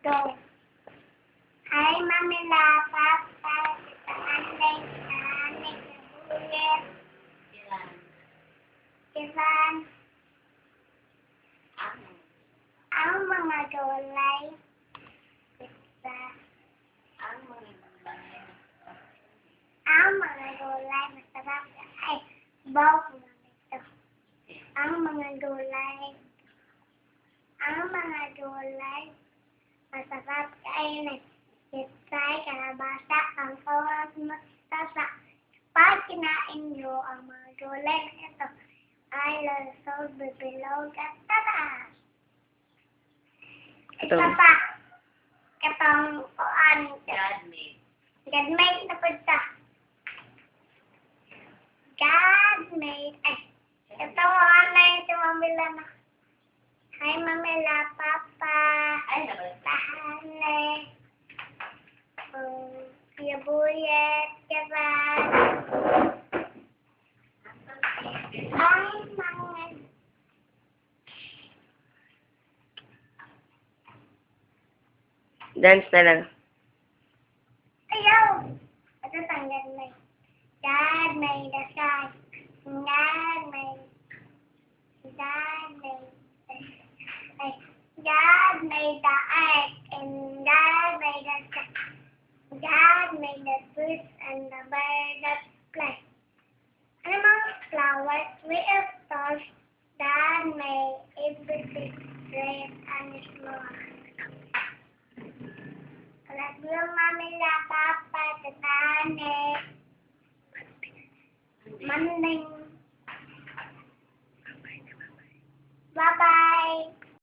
Go. Hi, Mami La, Papa, Tita Anday, Nanay, Kabulit, Ivan, ang mga gulay, pizza, ang mga gulay, masarap, ay, baw ko lang ito. Ang mga gulay, masarap kainin. Pizza, kalabasa, ang kawas, mustasa. Pag kinain nyo ang mga gulay na ito, ay lusog, bibilog, at tatas. Ito pa, katong kuan, God-made na punta. God-made, ito kuan na yung si Mamila na. Hi, Mamila, Papa, Tahane, Yabuyet, Yavan, ang mga Dance na lang. ayaw! Ito tanggal na. God made the sky. God made the earth, and God made the sky. God made the fruits and the birds that fly. Animal flowers, we have stars. God made everything great and small. Love you, Mami La, Papa, Tatane, Manding. Bye-bye.